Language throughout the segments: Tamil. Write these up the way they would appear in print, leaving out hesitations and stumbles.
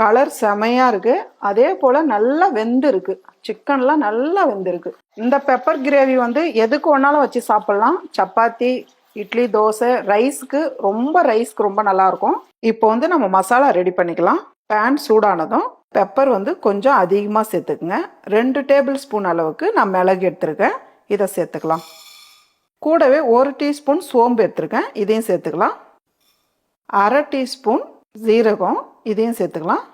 கலர் செமையாக இருக்குது. அதே போல் நல்லா வெந்திருக்கு. சிக்கன்லாம் நல்லா வெந்திருக்கு. இந்த பெப்பர் கிரேவி வந்து எதுக்கு ஒன்றாலும் வச்சு சாப்பிட்லாம். சப்பாத்தி, இட்லி, தோசை, ரைஸ்க்கு ரொம்ப நல்லாயிருக்கும். இப்போ வந்து நம்ம மசாலா ரெடி பண்ணிக்கலாம். பேன் சூடானதும் பெப்பர் வந்து கொஞ்சம் அதிகமாக சேர்த்துக்குங்க. 2 டேபிள் ஸ்பூன் அளவுக்கு நான் மிளகு எடுத்துருக்கேன். இதை சேர்த்துக்கலாம். கூடவே 1 டீஸ்பூன் சோம்பு எடுத்துருக்கேன். இதையும் சேர்த்துக்கலாம். 1/2 டீஸ்பூன் ஜீரகம், இதையும் சேர்த்துக்கலாம்.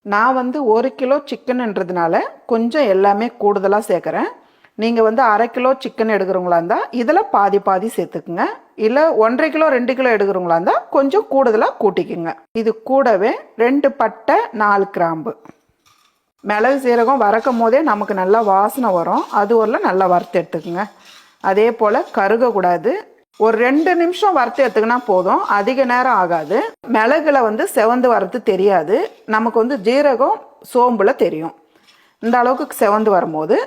நான் வந்து 1 கிலோ சிக்கன்ன்றதுனால கொஞ்சம் எல்லாமே கூடுதலாக சேர்க்குறேன். நீங்கள் வந்து 1/2 கிலோ சிக்கன் எடுக்கிறவங்களா இருந்தால் இதில் பாதி பாதி சேர்த்துக்குங்க. இல்லை 1/2 கிலோ 2 கிலோ எடுக்கிறவங்களா இருந்தால் கொஞ்சம் கூடுதலாக கூட்டிக்குங்க. இது கூடவே 2 பட்டை, 4 கிராம்பு. மிளகு சீரகம் வறக்கும் போதே நமக்கு நல்லா வாசனை வரும். அது ஒரு நல்லா வறுத்து எடுத்துக்குங்க. அதே போல் கருகக்கூடாது. ஒரு 2 நிமிஷம் வறுத்து எடுத்துக்கினா போதும். அதிக நேரம் ஆகாது. மிளகுல வந்து செவந்து வறுத்து தெரியாது. நமக்கு வந்து ஜீரகம் சோம்புல தெரியும். இந்த அளவுக்கு செவந்து வரும்போது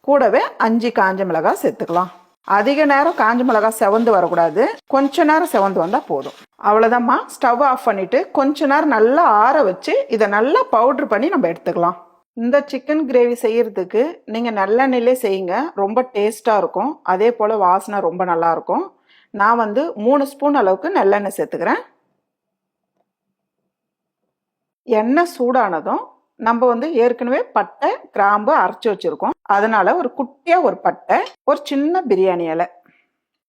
கூடவே 5 காஞ்ச மிளகாய் சேர்த்துக்கலாம். அதிக நேரம் காஞ்ச மிளகாய் செவந்து வரக்கூடாது. கொஞ்ச நேரம் செவந்து வந்தால் போதும். அவ்வளோதாம்மா. ஸ்டவ் ஆஃப் பண்ணிவிட்டு கொஞ்ச நேரம் நல்லா ஆற வச்சு இதை நல்லா பவுட்ரு பண்ணி நம்ம எடுத்துக்கலாம். இந்த சிக்கன் கிரேவி செய்கிறதுக்கு நீங்கள் நல்லெண்ணெயிலே செய்யுங்க. ரொம்ப டேஸ்ட்டாக இருக்கும். அதே போல் வாசனை ரொம்ப நல்லாயிருக்கும். நான் வந்து 3 ஸ்பூன் அளவுக்கு நல்லெண்ணெய் சேர்த்துக்கிறேன். எண்ணெய் சூடானதும் நம்ம வந்து ஏற்கனவே பட்டை, கிராம்பு அரைச்சி வச்சுருக்கோம். அதனால் ஒரு குட்டியாக ஒரு பட்டை, ஒரு சின்ன பிரியாணி இலை,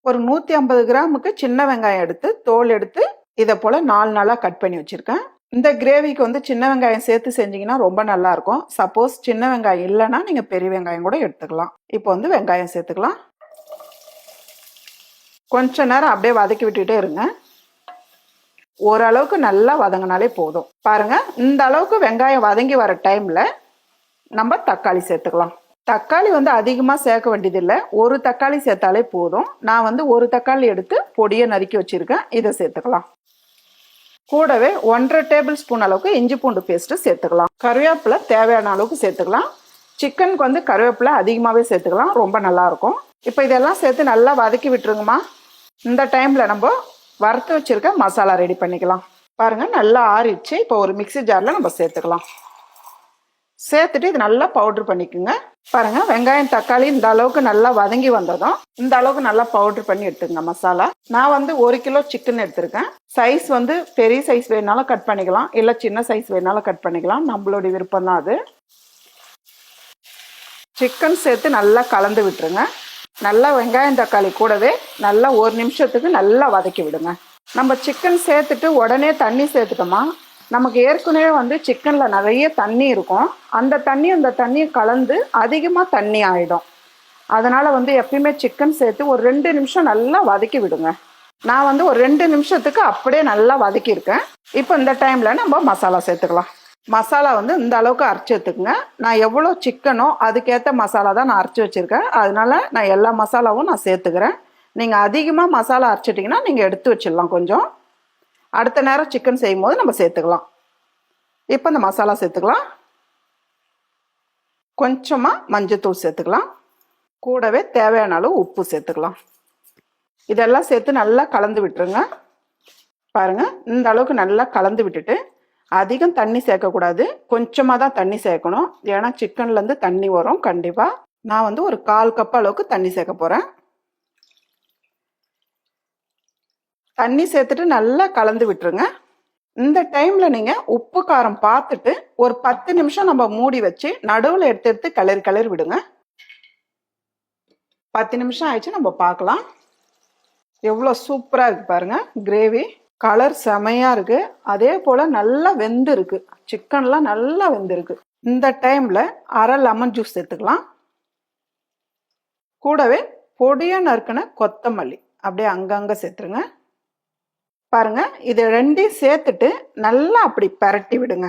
ஒரு 150 கிராமுக்கு சின்ன வெங்காயம் எடுத்து தோல் எடுத்து இதை போல் 4 நாளாக கட் பண்ணி வச்சுருக்கேன். இந்த கிரேவிக்கு வந்து சின்ன வெங்காயம் சேர்த்து செஞ்சிங்கன்னா ரொம்ப நல்லாயிருக்கும். சப்போஸ் சின்ன வெங்காயம் இல்லைன்னா நீங்கள் பெரிய வெங்காயம் கூட எடுத்துக்கலாம். இப்போ வந்து வெங்காயம் சேர்த்துக்கலாம். கொஞ்ச நேரம் அப்படியே வதக்கி விட்டுட்டே இருங்க. ஓரளவுக்கு நல்லா வதங்கினாலே போதும். பாருங்க, இந்த அளவுக்கு வெங்காயம் வதங்கி வர டைமில் நம்ம தக்காளி சேர்த்துக்கலாம். தக்காளி வந்து அதிகமாக சேர்க்க வேண்டியதில்லை. ஒரு தக்காளி சேர்த்தாலே போதும். நான் வந்து ஒரு தக்காளி எடுத்து பொடியை நறுக்கி வச்சுருக்கேன். இதை சேர்த்துக்கலாம். கூடவே 1/2 டேபிள் ஸ்பூன் அளவுக்கு இஞ்சி பூண்டு பேஸ்ட்டு சேர்த்துக்கலாம். கருவேப்பிலை தேவையான அளவுக்கு சேர்த்துக்கலாம். சிக்கனுக்கு வந்து கருவேப்பிலை அதிகமாகவே சேர்த்துக்கலாம். ரொம்ப நல்லாயிருக்கும். இப்போ இதெல்லாம் சேர்த்து நல்லா வதக்கி விட்டுருங்கம்மா. இந்த டைமில் நம்ம வறுத்து வச்சுருக்க மசாலா ரெடி பண்ணிக்கலாம். பாருங்கள், நல்லா ஆறிடுச்சு. இப்போ ஒரு மிக்ஸி ஜாரில் நம்ம சேர்த்துக்கலாம். சேர்த்துட்டு இது நல்லா பவுட்ரு பண்ணிக்கோங்க. பாருங்கள், வெங்காயம் தக்காளி இந்த அளவுக்கு நல்லா வதங்கி வந்ததும் இந்த அளவுக்கு நல்லா பவுட்ரு பண்ணி எடுத்துங்க மசாலா. நான் வந்து 1 கிலோ சிக்கன் எடுத்திருக்கேன். சைஸ் வந்து பெரிய சைஸ் வேணாலும் கட் பண்ணிக்கலாம், இல்லை சின்ன சைஸ் வேணாலும் கட் பண்ணிக்கலாம். நம்மளுடைய விருப்பம் தான் அது. சிக்கன் சேர்த்து நல்லா கலந்து விட்டுருங்க. நல்லா வெங்காயம் தக்காளி கூடவே நல்லா 1 நிமிஷத்துக்கு நல்லா வதக்கி விடுங்க. நம்ம சிக்கன் சேர்த்துட்டு உடனே தண்ணி சேர்த்துட்டோமா, நமக்கு ஏற்கனவே வந்து சிக்கனில் நிறைய தண்ணி இருக்கும். அந்த தண்ணியை கலந்து அதிகமாக தண்ணி ஆகிடும். அதனால் வந்து எப்பயுமே சிக்கன் சேர்த்து ஒரு 2 நிமிஷம் நல்லா வதக்கி விடுங்க. நான் வந்து ஒரு 2 நிமிஷத்துக்கு அப்படியே நல்லா வதக்கியிருக்கேன். இப்போ இந்த டைமில் நம்ம மசாலா சேர்த்துக்கலாம். மசாலா வந்து இந்த அளவுக்கு அரைச்சி எடுத்துக்கோங்க. நான் எவ்வளோ சிக்கனோ அதுக்கேற்ற மசாலா தான் நான் அரைச்சி வச்சுருக்கேன். அதனால நான் எல்லா மசாலாவும் நான் சேர்த்துக்கிறேன். நீங்கள் அதிகமாக மசாலா அரைச்சிட்டிங்கன்னா நீங்கள் எடுத்து வச்சிடலாம். கொஞ்சம் அடுத்த நேரம் சிக்கன் செய்யும் போது நம்ம சேர்த்துக்கலாம். இப்போ இந்த மசாலா சேர்த்துக்கலாம். கொஞ்சமாக மஞ்சத்தூள் சேர்த்துக்கலாம். கூடவே தேவையான அளவு உப்பு சேர்த்துக்கலாம். இதெல்லாம் சேர்த்து நல்லா கலந்து விட்டுருங்க. பாருங்கள், இந்த அளவுக்கு நல்லா கலந்து விட்டுட்டு அதிகம் தண்ணி சேர்க்கக்கூடாது. கொஞ்சமாக தான் தண்ணி சேர்க்கணும். ஏன்னா சிக்கன்லேருந்து தண்ணி வரும் கண்டிப்பாக. நான் வந்து ஒரு 1/4 கப் அளவுக்கு தண்ணி சேர்க்க போகிறேன். தண்ணி சேர்த்துட்டு நல்லா கலந்து விட்டுருங்க. இந்த டைமில் நீங்கள் உப்பு காரம் பார்த்துட்டு ஒரு 10 நிமிஷம் நம்ம மூடி வச்சு நடுவில் எடுத்து கிளறி விடுங்க. 10 நிமிஷம் ஆயிடுச்சு, நம்ம பார்க்கலாம். எவ்வளோ சூப்பராக இருக்குது பாருங்கள். கிரேவி கலர் செமையாக இருக்குது. அதே போல் நல்லா வெந்திருக்கு. சிக்கன்லாம் நல்லா வெந்திருக்கு. இந்த டைமில் 1/2 லெமன் ஜூஸ் சேர்த்துக்கலாம். கூடவே பொடியாக நறுக்கின கொத்தமல்லி அப்படியே அங்கங்கே சேர்த்துருங்க. பாருங்கள், இது 2ஐயும் சேர்த்துட்டு நல்லா அப்படி பரட்டி விடுங்க.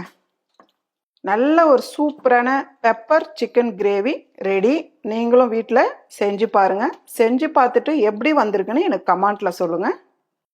நல்ல ஒரு சூப்பரான பெப்பர் சிக்கன் கிரேவி ரெடி. நீங்களும் வீட்டில் செஞ்சு பாருங்கள். செஞ்சு பார்த்துட்டு எப்படி வந்திருக்குன்னு எனக்கு கமெண்ட்டில் சொல்லுங்கள்.